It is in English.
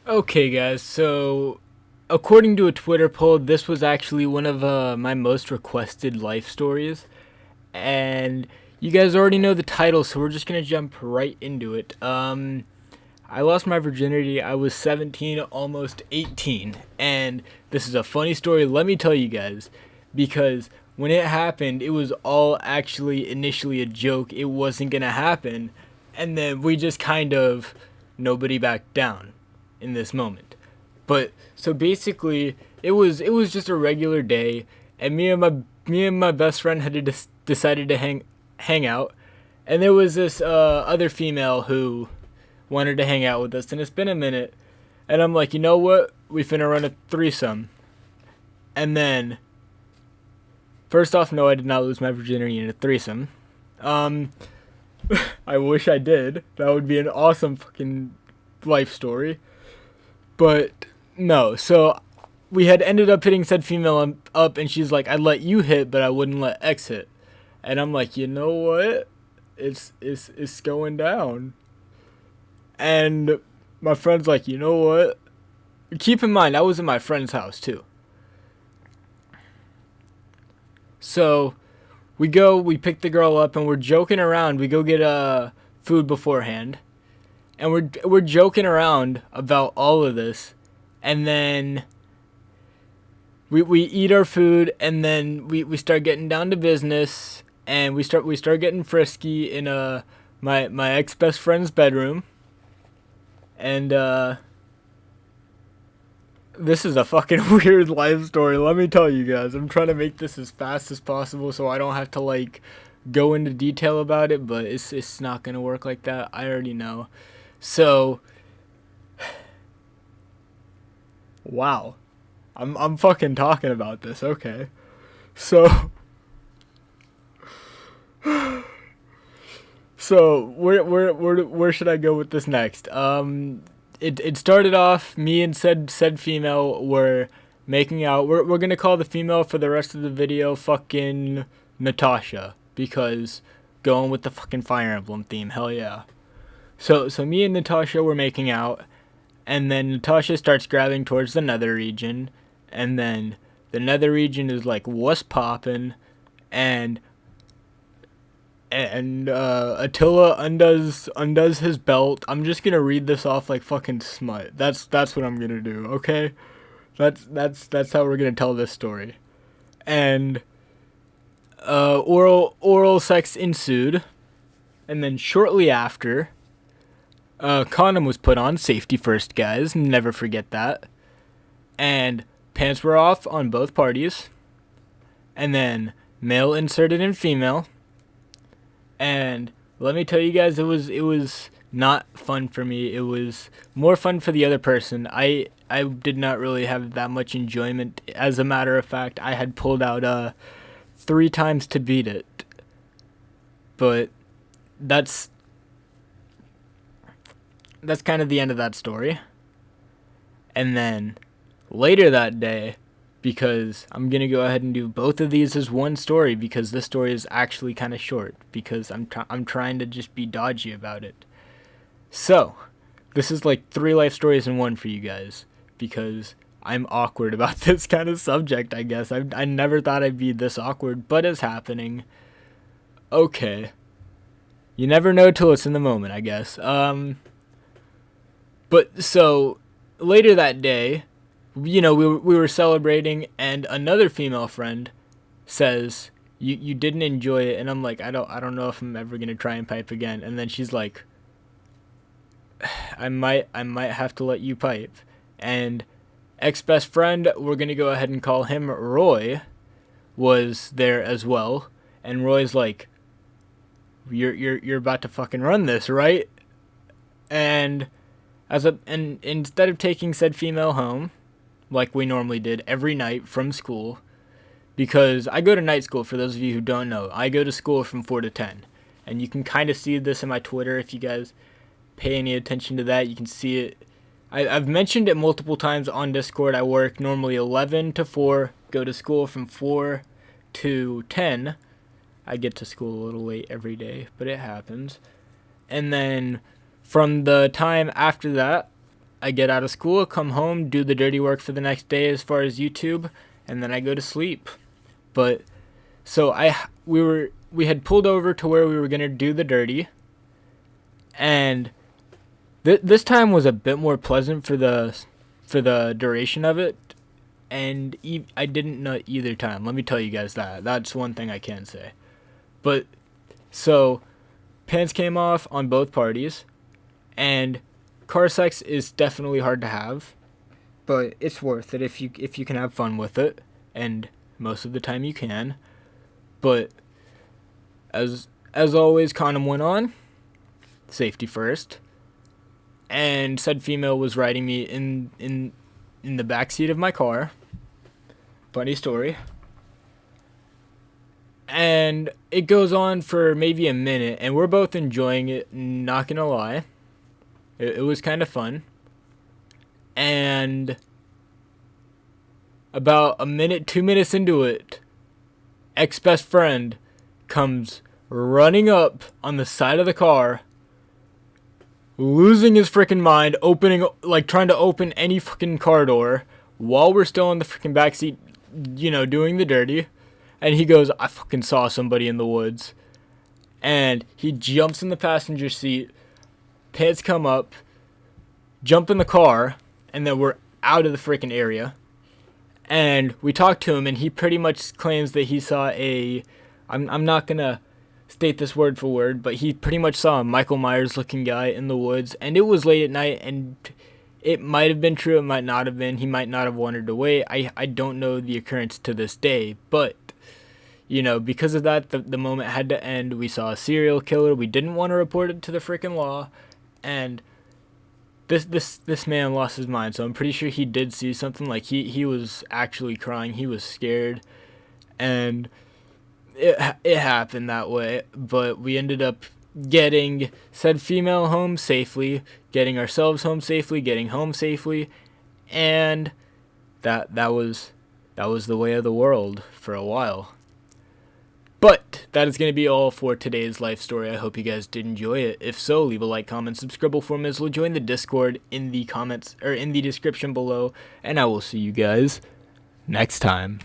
Okay, guys, so according to a Twitter poll, this was actually one of my most requested life stories. And you guys already know the title, so we're just going to jump right into it. I lost my virginity. I was 17, almost 18. And this is a funny story, let me tell you guys, because when it happened, it was all actually initially a joke. It wasn't going to happen. And then we just kind of, nobody backed down in this moment. But so basically, it was just a regular day, and me and my best friend had decided to hang out, and there was this other female who wanted to hang out with us, and it's been a minute, and I'm like, you know what, we finna run a threesome, and then first off, no, I did not lose my virginity in a threesome. Um, I wish I did. That would be an awesome fucking life story. But no, so we had ended up hitting said female up, and she's like, I'd let you hit, but I wouldn't let X hit. And I'm like, you know what? It's going down. And my friend's like, you know what? Keep in mind, I was in my friend's house too. So we pick the girl up, and we're joking around. We go get food beforehand, and we're joking around about all of this, and then we eat our food, and then we start getting down to business, and we start getting frisky in my ex best friend's bedroom, and this is a fucking weird life story. Let me tell you guys. I'm trying to make this as fast as possible so I don't have to like go into detail about it, but it's not gonna work like that. I already know. So wow, I'm fucking talking about this. Okay, so where should I go with this next? It started off me and said female were making out. We're gonna call the female for the rest of the video fucking Natasha, because going with the fucking Fire Emblem theme. Hell yeah. So me and Natasha were making out, and then Natasha starts grabbing towards the nether region, and then the nether region is like, what's poppin', and Attila undoes his belt. I'm just gonna read this off like fucking smut. That's what I'm gonna do. Okay, that's how we're gonna tell this story. And oral sex ensued, and then shortly after, condom was put on. Safety first, guys. Never forget that. And pants were off on both parties. And then male inserted in female. And let me tell you guys, it was not fun for me. It was more fun for the other person. I did not really have that much enjoyment. As a matter of fact, I had pulled out 3 times to beat it. But that's that's kind of the end of that story. And then later that day, because I'm gonna go ahead and do both of these as one story, because this story is actually kind of short, because I'm trying to just be dodgy about it. So this is like 3 life stories in one for you guys, because I'm awkward about this kind of subject. I guess I never thought I'd be this awkward, but it's happening. Okay, you never know till it's in the moment, I guess. But so later that day, we were celebrating, and another female friend says, you didn't enjoy it, and I'm like, I don't know if I'm ever gonna try and pipe again. And then she's like, I might have to let you pipe. And ex best friend, we're gonna go ahead and call him Roy, was there as well. And Roy's like, you're about to fucking run this, right? And and instead of taking said female home, like we normally did every night from school, because I go to night school, for those of you who don't know. I go to school from 4 to 10. And you can kind of see this in my Twitter if you guys pay any attention to that. You can see it. I've mentioned it multiple times on Discord. I work normally 11 to 4, go to school from 4 to 10. I get to school a little late every day, but it happens. And then from the time after that, I get out of school, come home, do the dirty work for the next day as far as YouTube, and then I go to sleep. But so we had pulled over to where we were gonna do the dirty, and this time was a bit more pleasant for the duration of it, and I didn't nut either time. Let me tell you guys that. That's one thing I can say. But so pants came off on both parties, and car sex is definitely hard to have, but it's worth it if you can have fun with it, and most of the time you can. But as always, condom went on, safety first, and said female was riding me in the back seat of my car. Funny story. And it goes on for maybe a minute, and we're both enjoying it, not gonna lie. It was kind of fun. And about a minute, 2 minutes into it, ex-best friend comes running up on the side of the car, losing his freaking mind, trying to open any fucking car door while we're still in the freaking backseat, doing the dirty. And he goes, I fucking saw somebody in the woods. And he jumps in the passenger seat, pants come up, jump in the car, and then we're out of the freaking area. And we talked to him, and he pretty much claims that he saw I'm not gonna state this word for word, but he pretty much saw a Michael Myers looking guy in the woods, and it was late at night, and it might have been true, it might not have been. He might not have wandered away. I don't know the occurrence to this day, but because of that, the moment had to end. We saw a serial killer. We didn't want to report it to the freaking law, and this man lost his mind. So I'm pretty sure he did see something. Like he was actually crying. He was scared, and it happened that way. But we ended up getting said female home safely, getting ourselves home safely, getting home safely, and that was the way of the world for a while. But that is going to be all for today's life story. I hope you guys did enjoy it. If so, leave a like, comment, subscribe for me as well. Join the Discord in the comments or in the description below, and I will see you guys next time.